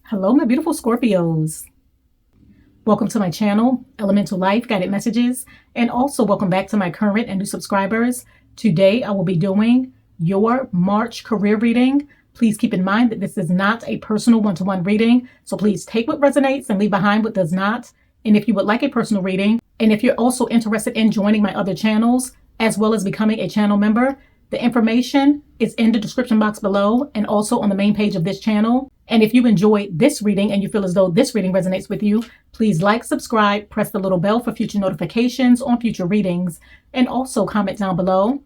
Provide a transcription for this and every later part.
Hello, my beautiful Scorpios. Welcome to my channel, EleMental Lyfe Guided Messages, and also welcome back to my current and new subscribers. Today, I will be doing your March career reading. Please keep in mind that this is not a personal one-to-one reading, so please take what resonates and leave behind what does not. And if you would like a personal reading, and if you're also interested in joining my other channels, as well as becoming a channel member, the information is in the description box below and also on the main page of this channel. And if you enjoyed this reading and you feel as though this reading resonates with you, please like, subscribe, press the little bell for future notifications on future readings, and also comment down below.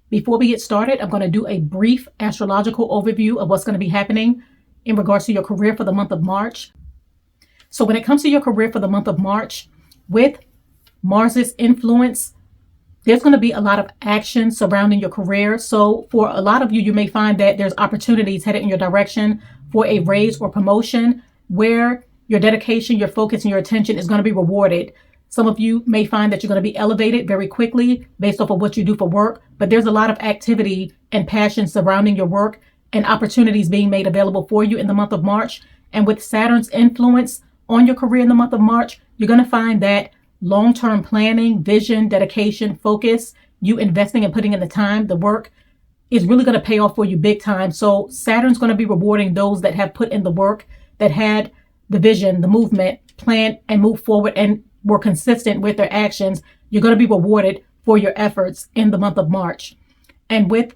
Before we get started, I'm going to do a brief astrological overview of what's going to be happening in regards to your career for the month of March. So when it comes to your career for the month of March, with Mars's influence, there's going to be a lot of action surrounding your career. So for a lot of you, you may find that there's opportunities headed in your direction for a raise or promotion where your dedication, your focus, and your attention is going to be rewarded. Some of you may find that you're going to be elevated very quickly based off of what you do for work, but there's a lot of activity and passion surrounding your work and opportunities being made available for you in the month of March. And with Saturn's influence on your career in the month of March, you're going to find that long-term planning, vision, dedication, focus, you investing and putting in the time, the work is really going to pay off for you big time. So Saturn's going to be rewarding those that have put in the work, that had the vision, the movement, plan, and move forward and were consistent with their actions. You're going to be rewarded for your efforts in the month of March. And with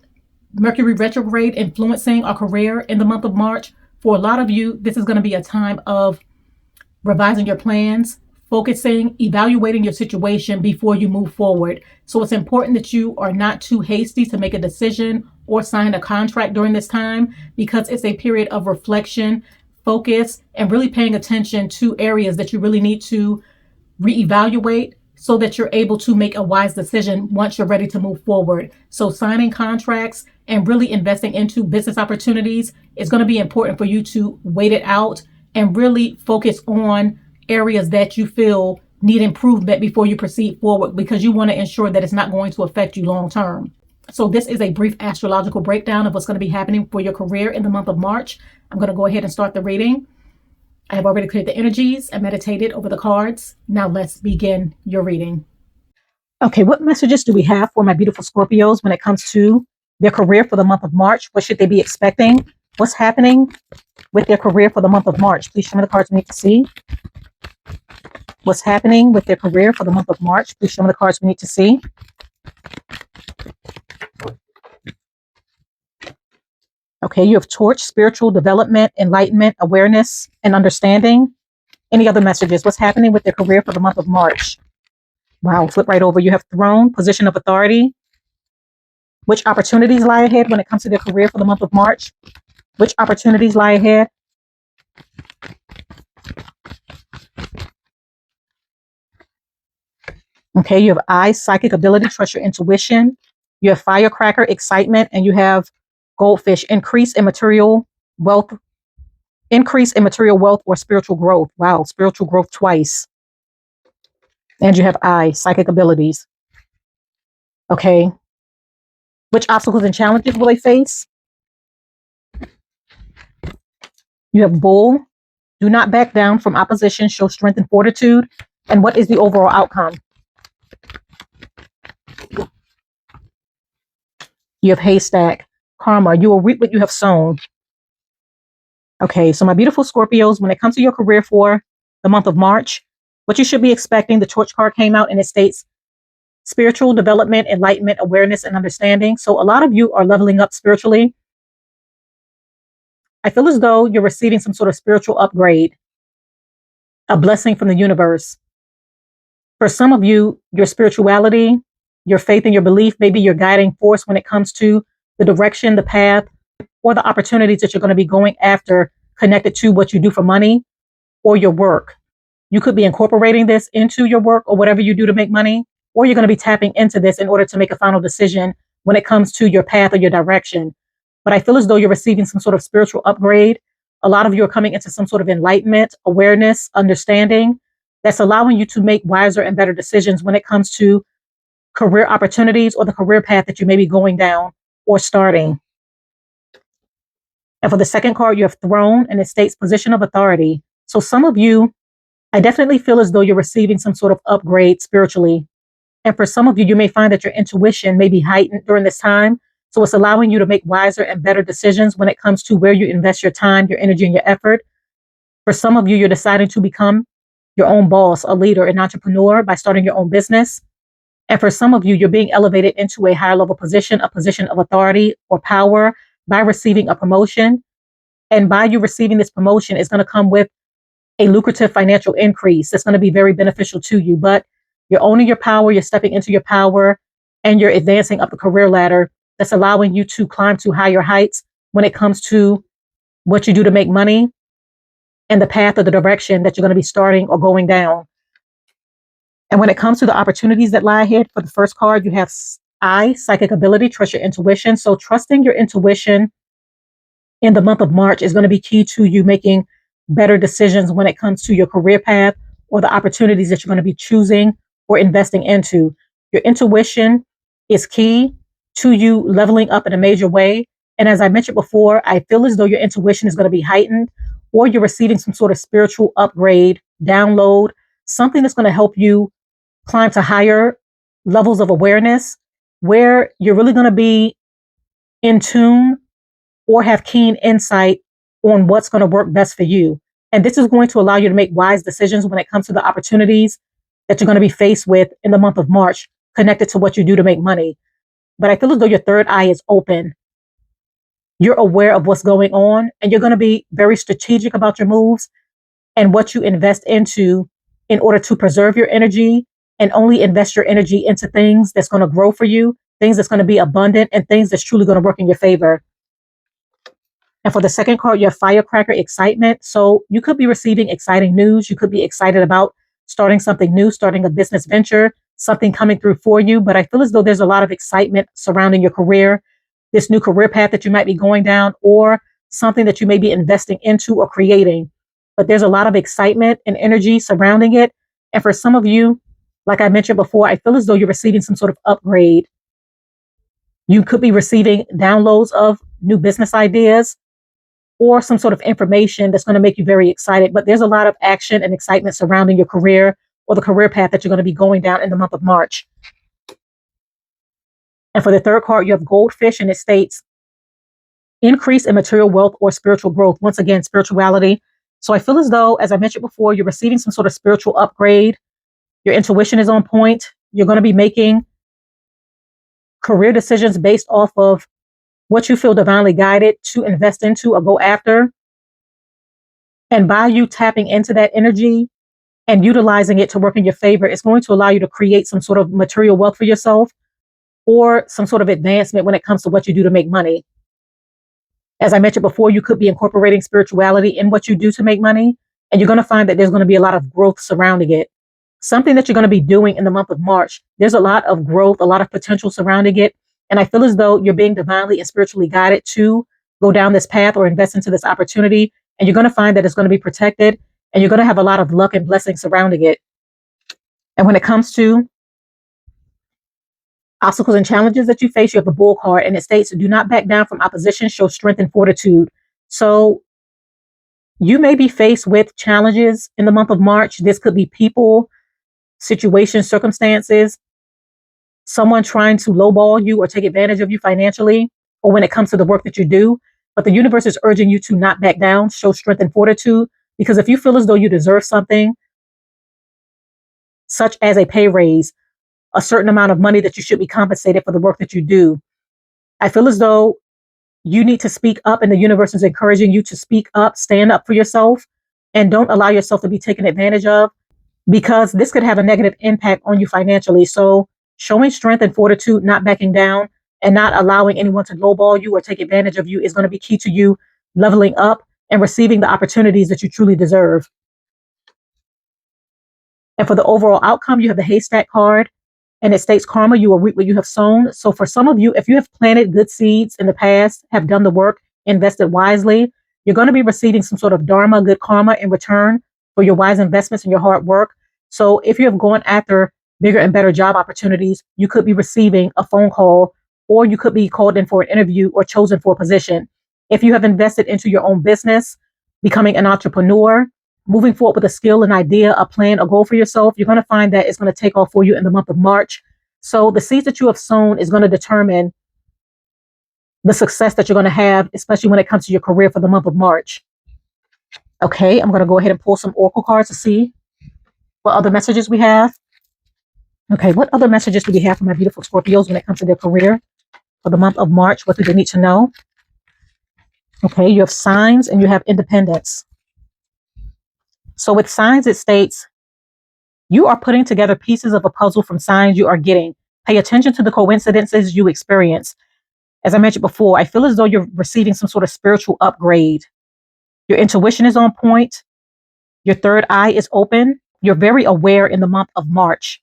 Mercury retrograde influencing our career in the month of March, for a lot of you, this is going to be a time of revising your plans, focusing, evaluating your situation before you move forward. So it's important that you are not too hasty to make a decision or sign a contract during this time, because it's a period of reflection, focus, and really paying attention to areas that you really need to reevaluate so that you're able to make a wise decision once you're ready to move forward. So signing contracts and really investing into business opportunities is going to be important for you to wait it out and really focus on areas that you feel need improvement before you proceed forward, because you want to ensure that it's not going to affect you long term. So this is a brief astrological breakdown of what's going to be happening for your career in the month of March. I'm going to go ahead and start the reading. I have already cleared the energies and meditated over the cards. Now let's begin your reading. Okay, what messages do we have for my beautiful Scorpios when it comes to their career for the month of March? What should they be expecting? What's happening with their career for the month of March? Please show me the cards we need to see. What's happening with their career for the month of March? Please show me the cards we need to see. Okay, you have Torch, spiritual development, enlightenment, awareness, and understanding. Any other messages? What's happening with their career for the month of March? Wow, flip right over. You have Throne, position of authority. Which opportunities lie ahead when it comes to their career for the month of March? Which opportunities lie ahead? Okay, you have Eyes, psychic ability, trust your intuition. You have Firecracker, excitement, and you have Goldfish, increase in material wealth or spiritual growth. Wow, spiritual growth twice. And you have Eyes, psychic abilities. Okay. Which obstacles and challenges will they face? You have Bull, do not back down from opposition, show strength and fortitude. And what is the overall outcome? You have Haystack, Karma, you will reap what you have sown. Okay, so my beautiful Scorpios, when it comes to your career for the month of March, what you should be expecting, the Torch card came out and it states spiritual development, enlightenment, awareness, and understanding. So a lot of you are leveling up spiritually. I feel as though you're receiving some sort of spiritual upgrade, a blessing from the universe. For some of you, your spirituality, your faith and your belief may be your guiding force when it comes to the direction, the path, or the opportunities that you're going to be going after connected to what you do for money or your work. You could be incorporating this into your work or whatever you do to make money, or you're going to be tapping into this in order to make a final decision when it comes to your path or your direction. But I feel as though you're receiving some sort of spiritual upgrade. A lot of you are coming into some sort of enlightenment, awareness, understanding that's allowing you to make wiser and better decisions when it comes to career opportunities or the career path that you may be going down or starting. And for the second card, you have Throne, and it states position of authority. So some of you, I definitely feel as though you're receiving some sort of upgrade spiritually. And for some of you, you may find that your intuition may be heightened during this time. So it's allowing you to make wiser and better decisions when it comes to where you invest your time, your energy, and your effort. For some of you, you're deciding to become your own boss, a leader, an entrepreneur by starting your own business. And for some of you, you're being elevated into a higher level position, a position of authority or power by receiving a promotion. And by you receiving this promotion, it's going to come with a lucrative financial increase that's going to be very beneficial to you. But you're owning your power, you're stepping into your power, and you're advancing up the career ladder that's allowing you to climb to higher heights when it comes to what you do to make money and the path or the direction that you're going to be starting or going down. And when it comes to the opportunities that lie ahead, for the first card, you have psychic ability, trust your intuition. So trusting your intuition in the month of March is going to be key to you making better decisions when it comes to your career path or the opportunities that you're going to be choosing or investing into. Your intuition is key to you leveling up in a major way. And as I mentioned before, I feel as though your intuition is going to be heightened, or you're receiving some sort of spiritual upgrade, download, something that's going to help you climb to higher levels of awareness where you're really going to be in tune or have keen insight on what's going to work best for you. And this is going to allow you to make wise decisions when it comes to the opportunities that you're going to be faced with in the month of March, connected to what you do to make money. But I feel as though your third eye is open. You're aware of what's going on, and you're going to be very strategic about your moves and what you invest into in order to preserve your energy and only invest your energy into things that's going to grow for you, things that's going to be abundant, and things that's truly going to work in your favor. And for the second card, you have firecracker, excitement. So you could be receiving exciting news. You could be excited about starting something new, starting a business venture, something coming through for you. But I feel as though there's a lot of excitement surrounding your career, this new career path that you might be going down, or something that you may be investing into or creating. But there's a lot of excitement and energy surrounding it. And for some of you, like I mentioned before, I feel as though you're receiving some sort of upgrade. You could be receiving downloads of new business ideas or some sort of information that's going to make you very excited. But there's a lot of action and excitement surrounding your career or the career path that you're going to be going down in the month of March. And for the third card, you have goldfish, and it states increase in material wealth or spiritual growth. Once again, spirituality. So I feel as though, as I mentioned before, you're receiving some sort of spiritual upgrade. Your intuition is on point. You're going to be making career decisions based off of what you feel divinely guided to invest into or go after. And by you tapping into that energy and utilizing it to work in your favor, it's going to allow you to create some sort of material wealth for yourself or some sort of advancement when it comes to what you do to make money. As I mentioned before, you could be incorporating spirituality in what you do to make money, and you're going to find that there's going to be a lot of growth surrounding it. Something that you're going to be doing in the month of March, there's a lot of growth, a lot of potential surrounding it. And I feel as though you're being divinely and spiritually guided to go down this path or invest into this opportunity. And you're going to find that it's going to be protected, and you're going to have a lot of luck and blessings surrounding it. And when it comes to obstacles and challenges that you face, you have the Bull card, and it states, do not back down from opposition, show strength and fortitude. So you may be faced with challenges in the month of March. This could be people, situations, circumstances, someone trying to lowball you or take advantage of you financially, or when it comes to the work that you do. But the universe is urging you to not back down, show strength and fortitude, because if you feel as though you deserve something, such as a pay raise, a certain amount of money that you should be compensated for the work that you do, I feel as though you need to speak up, and the universe is encouraging you to speak up, stand up for yourself, and don't allow yourself to be taken advantage of, because this could have a negative impact on you financially. So showing strength and fortitude, not backing down, and not allowing anyone to lowball you or take advantage of you is going to be key to you leveling up and receiving the opportunities that you truly deserve. And for the overall outcome, you have the haystack card, and it states karma, you will reap what you have sown. So for some of you, if you have planted good seeds in the past, have done the work, invested wisely, you're going to be receiving some sort of dharma, good karma in return for your wise investments and your hard work. So if you have gone after bigger and better job opportunities, you could be receiving a phone call, or you could be called in for an interview or chosen for a position. If you have invested into your own business, becoming an entrepreneur, moving forward with a skill, an idea, a plan, a goal for yourself, you're going to find that it's going to take off for you in the month of March. So the seeds that you have sown is going to determine the success that you're going to have, especially when it comes to your career for the month of March. Okay, I'm going to go ahead and pull some oracle cards to see what other messages we have. Okay, what other messages do we have for my beautiful Scorpios when it comes to their career for the month of March? What do they need to know? Okay, you have signs and you have independence. So with signs, it states, you are putting together pieces of a puzzle from signs you are getting. Pay attention to the coincidences you experience. As I mentioned before, I feel as though you're receiving some sort of spiritual upgrade. Your intuition is on point. Your third eye is open. You're very aware in the month of March.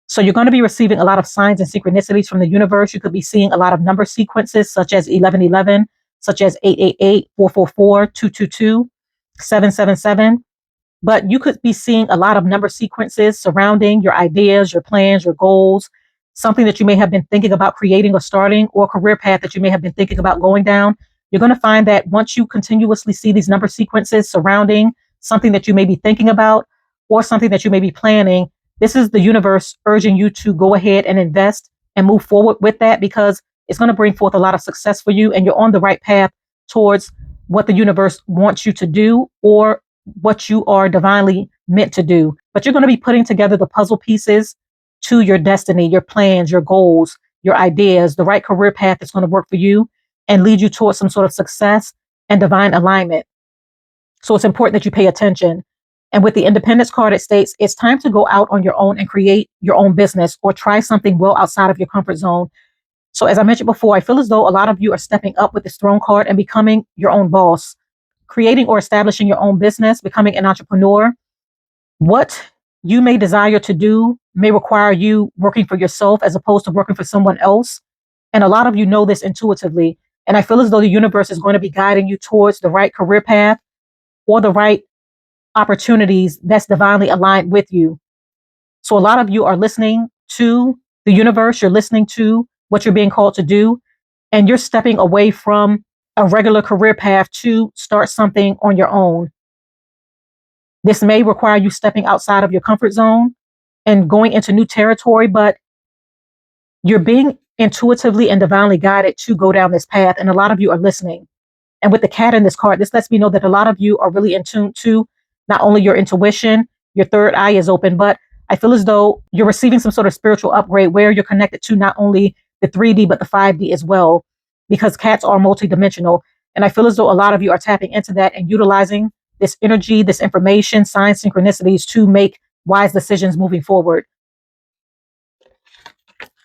So you're going to be receiving a lot of signs and synchronicities from the universe. You could be seeing a lot of number sequences such as 1111, such as 888, 444, 222, 777. But you could be seeing a lot of number sequences surrounding your ideas, your plans, your goals, something that you may have been thinking about creating or starting, or a career path that you may have been thinking about going down. You're going to find that once you continuously see these number sequences surrounding something that you may be thinking about or something that you may be planning, this is the universe urging you to go ahead and invest and move forward with that, because it's going to bring forth a lot of success for you and you're on the right path towards what the universe wants you to do or what you are divinely meant to do. But you're going to be putting together the puzzle pieces to your destiny, your plans, your goals, your ideas, the right career path that's going to work for you and lead you towards some sort of success and divine alignment. So it's important that you pay attention. And with the independence card, it states it's time to go out on your own and create your own business or try something well outside of your comfort zone. So as I mentioned before, I feel as though a lot of you are stepping up with this throne card and becoming your own boss, creating or establishing your own business, becoming an entrepreneur. What you may desire to do may require you working for yourself as opposed to working for someone else. And a lot of you know this intuitively. And I feel as though the universe is going to be guiding you towards the right career path or the right opportunities that's divinely aligned with you. So a lot of you are listening to the universe. You're listening to what you're being called to do. And you're stepping away from a regular career path to start something on your own. This may require you stepping outside of your comfort zone and going into new territory, but you're being intuitively and divinely guided to go down this path. And a lot of you are listening. And with the cat in this card, this lets me know that a lot of you are really in tune to not only your intuition, your third eye is open, but I feel as though you're receiving some sort of spiritual upgrade where you're connected to not only the 3D, but the 5D as well, because cats are multidimensional. And I feel as though a lot of you are tapping into that and utilizing this energy, this information, signs, synchronicities to make wise decisions moving forward.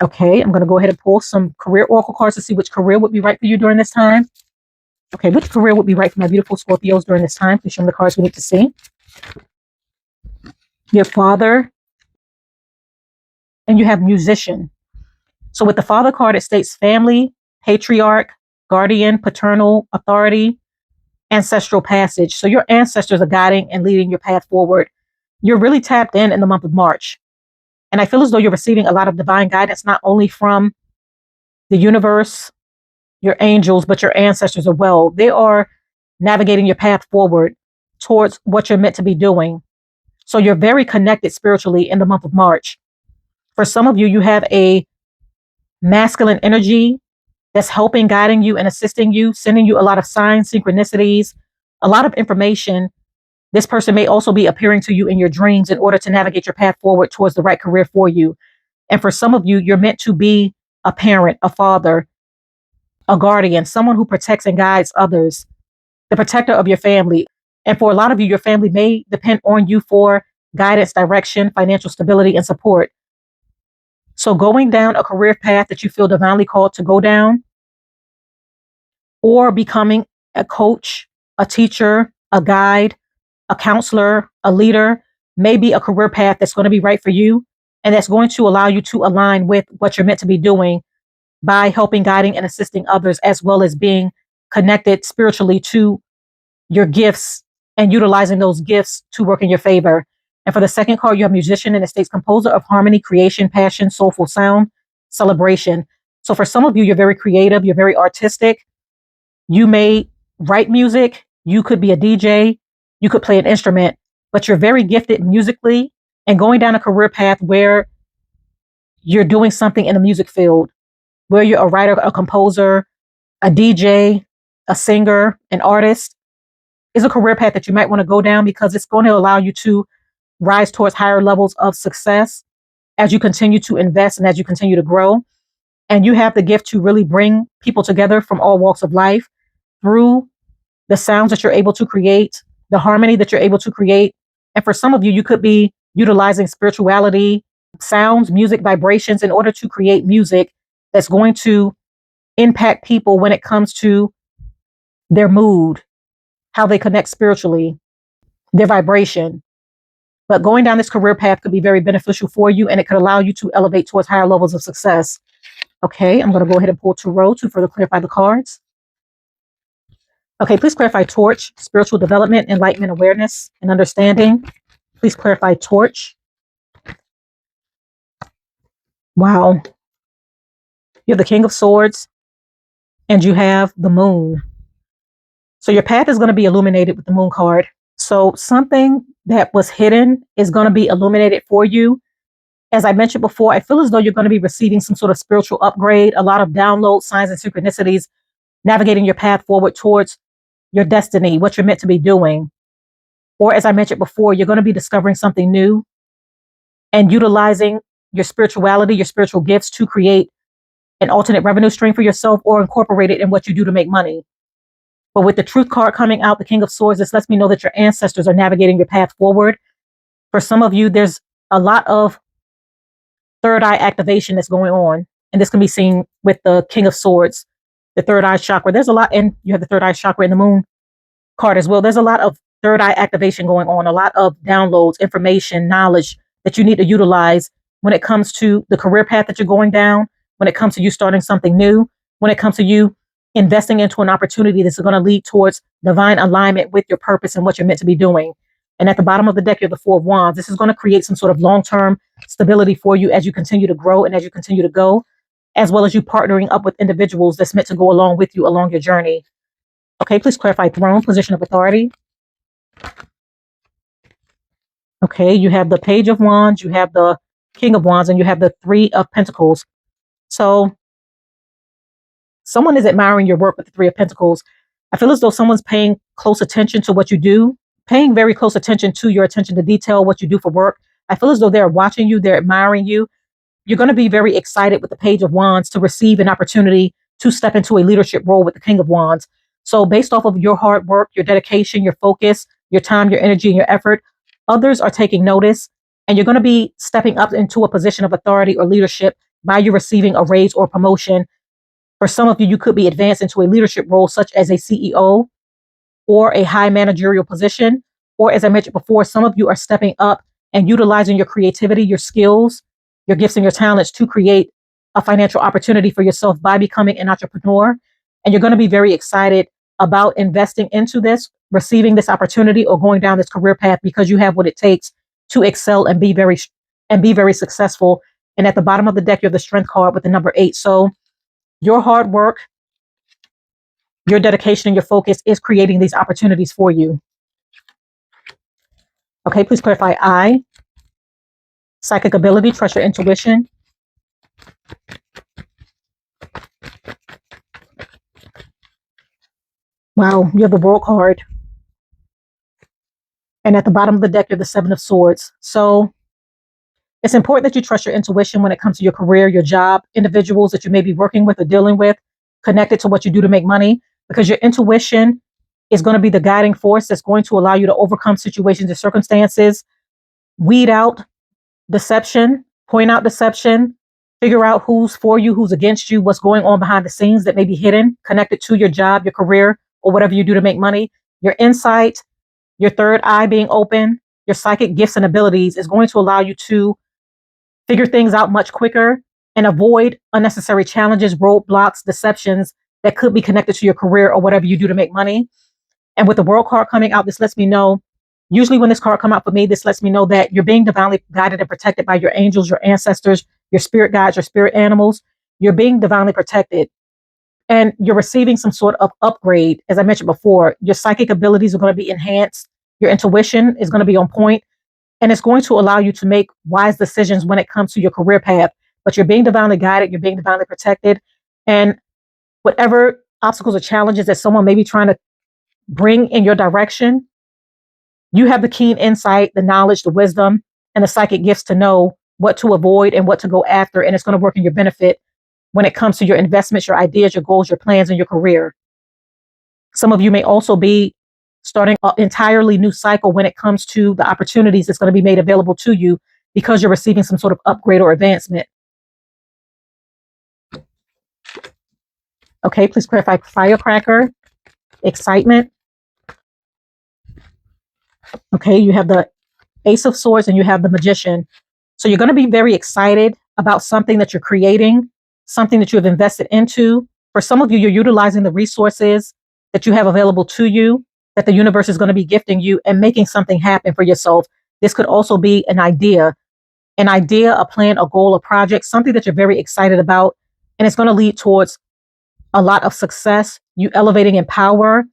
Okay, I'm going to go ahead and pull some career oracle cards to see which career would be right for you during this time. Okay, which career would be right for my beautiful Scorpios during this time? Please show me the cards we need to see. Your father, and you have musician. So with the father card, it states family, patriarch, guardian, paternal, authority, ancestral passage. So your ancestors are guiding and leading your path forward. You're really tapped in the month of March. And I feel as though you're receiving a lot of divine guidance, not only from the universe, your angels, but your ancestors as well. They are navigating your path forward towards what you're meant to be doing. So you're very connected spiritually in the month of March. For some of you, you have a masculine energy that's helping, guiding you and assisting you, sending you a lot of signs, synchronicities, a lot of information. This person may also be appearing to you in your dreams in order to navigate your path forward towards the right career for you. And for some of you, you're meant to be a parent, a father, a guardian, someone who protects and guides others, the protector of your family. And for a lot of you, your family may depend on you for guidance, direction, financial stability, and support. So going down a career path that you feel divinely called to go down, or becoming a coach, a teacher, a guide, a counselor, a leader, may be a career path that's going to be right for you. And that's going to allow you to align with what you're meant to be doing by helping, guiding, and assisting others, as well as being connected spiritually to your gifts and utilizing those gifts to work in your favor. And for the second card, you have musician, and it states composer of harmony, creation, passion, soulful sound, celebration. So for some of you, you're very creative, you're very artistic. You may write music, you could be a DJ, you could play an instrument, but you're very gifted musically and going down a career path where you're doing something in the music field, where you're a writer, a composer, a DJ, a singer, an artist, is a career path that you might want to go down because it's going to allow you to rise towards higher levels of success as you continue to invest and as you continue to grow. And you have the gift to really bring people together from all walks of life through the sounds that you're able to create, the harmony that you're able to create. And for some of you, you could be utilizing spirituality, sounds, music, vibrations in order to create music that's going to impact people when it comes to their mood, how they connect spiritually, their vibration. But going down this career path could be very beneficial for you and it could allow you to elevate towards higher levels of success. Okay, I'm going to go ahead and pull Tarot to further clarify the cards. Okay, please clarify Torch, spiritual development, enlightenment, awareness, and understanding. Please clarify Torch. Wow. You have the King of Swords and you have the Moon. So your path is going to be illuminated with the Moon card. So something that was hidden is going to be illuminated for you. As I mentioned before, I feel as though you're going to be receiving some sort of spiritual upgrade, a lot of downloads, signs, and synchronicities, navigating your path forward towards your destiny, what you're meant to be doing. Or as I mentioned before, you're going to be discovering something new and utilizing your spirituality, your spiritual gifts to create an alternate revenue stream for yourself or incorporate it in what you do to make money. But with the Truth card coming out, the King of Swords, this lets me know that your ancestors are navigating your path forward. For some of you, there's a lot of third eye activation that's going on. And this can be seen with the King of Swords, the third eye chakra. There's a lot, and you have the third eye chakra in the Moon card as well. There's a lot of third eye activation going on, a lot of downloads, information, knowledge that you need to utilize when it comes to the career path that you're going down, when it comes to you starting something new, when it comes to you investing into an opportunity that's going to lead towards divine alignment with your purpose and what you're meant to be doing. And at the bottom of the deck, you have the Four of Wands. This is going to create some sort of long-term stability for you as you continue to grow and as you continue to go, as well as you partnering up with individuals that's meant to go along with you along your journey. Okay, please clarify Throne, position of authority. Okay, you have the Page of Wands, you have the King of Wands, and you have the Three of Pentacles. So someone is admiring your work with the Three of Pentacles. I feel as though someone's paying close attention to what you do, paying very close attention to your attention to detail, what you do for work. I feel as though they're watching you, they're admiring you. You're going to be very excited with the Page of Wands to receive an opportunity to step into a leadership role with the King of Wands. So based off of your hard work, your dedication, your focus, your time, your energy, and your effort, others are taking notice, and you're going to be stepping up into a position of authority or leadership by you receiving a raise or promotion. For some of you, you could be advanced into a leadership role, such as a CEO or a high managerial position. Or as I mentioned before, some of you are stepping up and utilizing your creativity, your skills, your gifts, and your talents to create a financial opportunity for yourself by becoming an entrepreneur. And you're going to be very excited about investing into this, receiving this opportunity, or going down this career path because you have what it takes to excel and be very successful. And at the bottom of the deck, you have the Strength card with the number 8. So your hard work, your dedication, and your focus is creating these opportunities for you. Okay, please clarify I. Psychic ability, trust your intuition. Wow, you have the World card. And at the bottom of the deck, you have the Seven of Swords. So it's important that you trust your intuition when it comes to your career, your job, individuals that you may be working with or dealing with, connected to what you do to make money, because your intuition is going to be the guiding force that's going to allow you to overcome situations and circumstances, weed out deception, point out deception, figure out who's for you, who's against you, what's going on behind the scenes that may be hidden, connected to your job, your career, or whatever you do to make money. Your insight, your third eye being open, your psychic gifts and abilities is going to allow you to figure things out much quicker and avoid unnecessary challenges, roadblocks, deceptions that could be connected to your career or whatever you do to make money. And with the World card coming out, this lets me know, usually when this card comes out for me, this lets me know that you're being divinely guided and protected by your angels, your ancestors, your spirit guides, your spirit animals. You're being divinely protected. and you're receiving some sort of upgrade. As I mentioned before, your psychic abilities are going to be enhanced. Your intuition is going to be on point, and it's going to allow you to make wise decisions when it comes to your career path. But you're being divinely guided, you're being divinely protected, and whatever obstacles or challenges that someone may be trying to bring in your direction, you have the keen insight, the knowledge, the wisdom, and the psychic gifts to know what to avoid and what to go after. And it's going to work in your benefit when it comes to your investments, your ideas, your goals, your plans, and your career. Some of you may also be starting an entirely new cycle when it comes to the opportunities that's going to be made available to you because you're receiving some sort of upgrade or advancement. Okay, please clarify firecracker, excitement. Okay, you have the Ace of Swords and you have the Magician. So you're going to be very excited about something that you're creating, something that you have invested into. For some of you, you're utilizing the resources that you have available to you, that the universe is going to be gifting you and making something happen for yourself. This could also be an idea, a plan, a goal, a project, something that you're very excited about. And it's going to lead towards a lot of success, you elevating in power.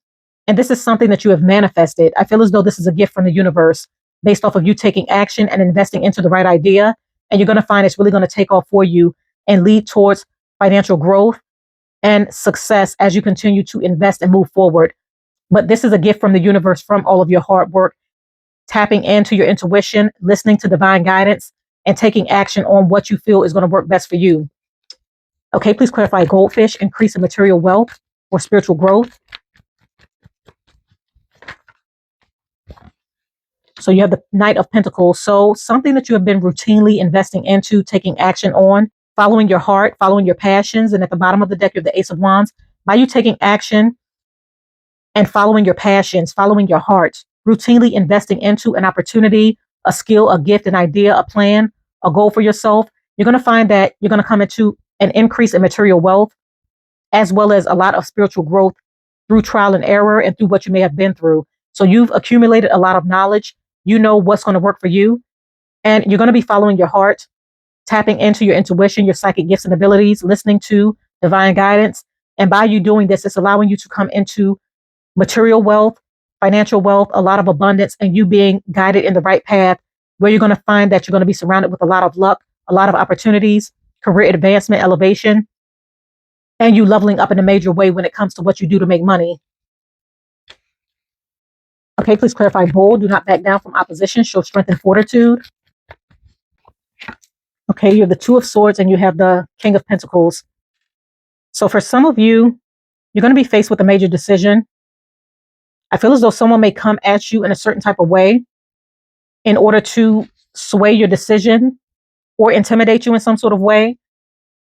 And this is something that you have manifested. I feel as though this is a gift from the universe based off of you taking action and investing into the right idea. And you're going to find it's really going to take off for you and lead towards financial growth and success as you continue to invest and move forward. But this is a gift from the universe from all of your hard work, tapping into your intuition, listening to divine guidance, and taking action on what you feel is going to work best for you. Okay, please clarify goldfish, increase in material wealth or spiritual growth. So you have the Knight of Pentacles. So something that you have been routinely investing into, taking action on, following your heart, following your passions. And at the bottom of the deck, you have the Ace of Wands. By you taking action and following your passions, following your heart, routinely investing into an opportunity, a skill, a gift, an idea, a plan, a goal for yourself, you're going to find that you're going to come into an increase in material wealth, as well as a lot of spiritual growth through trial and error and through what you may have been through. So you've accumulated a lot of knowledge. You know what's going to work for you, and you're going to be following your heart, tapping into your intuition, your psychic gifts and abilities, listening to divine guidance. And by you doing this, it's allowing you to come into material wealth, financial wealth, a lot of abundance, and you being guided in the right path where you're going to find that you're going to be surrounded with a lot of luck, a lot of opportunities, career advancement, elevation, and you leveling up in a major way when it comes to what you do to make money. Okay, please clarify Bull. Do not back down from opposition. Show strength and fortitude. Okay, you have the Two of Swords and you have the King of Pentacles. So for some of you, you're going to be faced with a major decision. I feel as though someone may come at you in a certain type of way in order to sway your decision or intimidate you in some sort of way.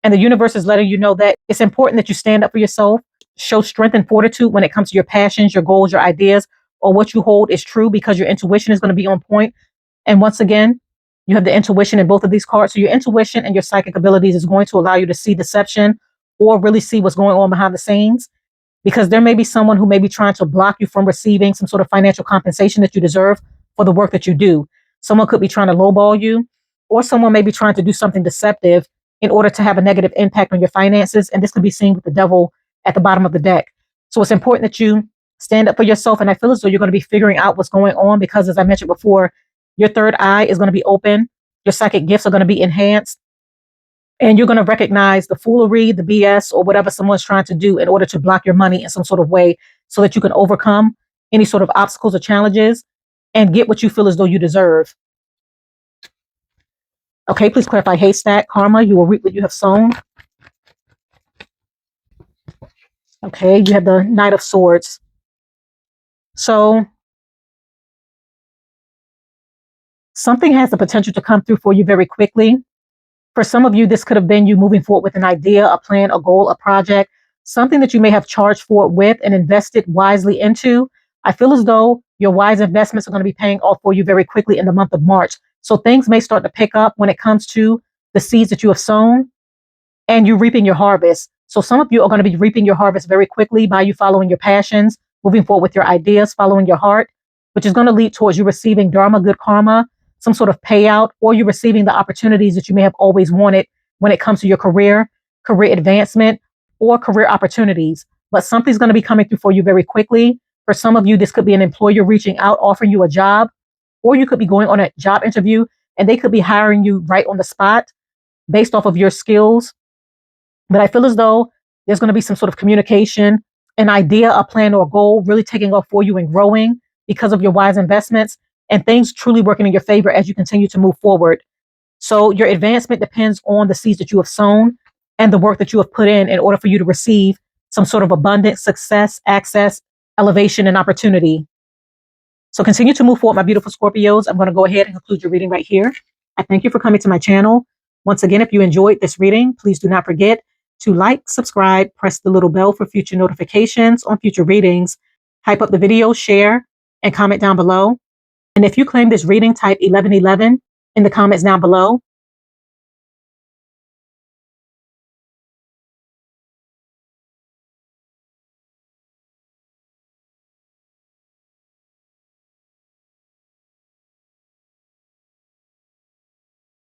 And the universe is letting you know that it's important that you stand up for yourself, show strength and fortitude when it comes to your passions, your goals, your ideas, or what you hold is true, because your intuition is going to be on point. And once again, you have the intuition in both of these cards. So your intuition and your psychic abilities is going to allow you to see deception or really see what's going on behind the scenes, because there may be someone who may be trying to block you from receiving some sort of financial compensation that you deserve for the work that you do. Someone could be trying to lowball you, or someone may be trying to do something deceptive in order to have a negative impact on your finances. And this could be seen with the devil at the bottom of the deck. So it's important that you stand up for yourself. And I feel as though you're going to be figuring out what's going on, because as I mentioned before, your third eye is going to be open. Your psychic gifts are going to be enhanced. And you're going to recognize the foolery, the BS, or whatever someone's trying to do in order to block your money in some sort of way, so that you can overcome any sort of obstacles or challenges and get what you feel as though you deserve. Okay, please clarify haystack, karma. You will reap what you have sown. Okay, you have the Knight of Swords. So something has the potential to come through for you very quickly. For some of you, this could have been you moving forward with an idea, a plan, a goal, a project, something that you may have charged for with and invested wisely into. I feel as though your wise investments are going to be paying off for you very quickly in the month of March. So things may start to pick up when it comes to the seeds that you have sown and you reaping your harvest. So some of you are going to be reaping your harvest very quickly by you following your passions, moving forward with your ideas, following your heart, which is going to lead towards you receiving dharma, good karma, some sort of payout, or you receiving the opportunities that you may have always wanted when it comes to your career advancement, or career opportunities. But something's going to be coming through for you very quickly. For some of you, this could be an employer reaching out, offering you a job, or you could be going on a job interview and they could be hiring you right on the spot based off of your skills. But I feel as though there's going to be some sort of communication, an idea, a plan, or a goal really taking off for you and growing because of your wise investments, and things truly working in your favor as you continue to move forward. So your advancement depends on the seeds that you have sown and the work that you have put in order for you to receive some sort of abundance, success, access, elevation, and opportunity. So continue to move forward, my beautiful Scorpios. I'm going to go ahead and conclude your reading right here. I thank you for coming to my channel. Once again, if you enjoyed this reading, please do not forget to like, subscribe, press the little bell for future notifications on future readings, hype up the video, share, and comment down below. And if you claim this reading, type 1111 in the comments down below.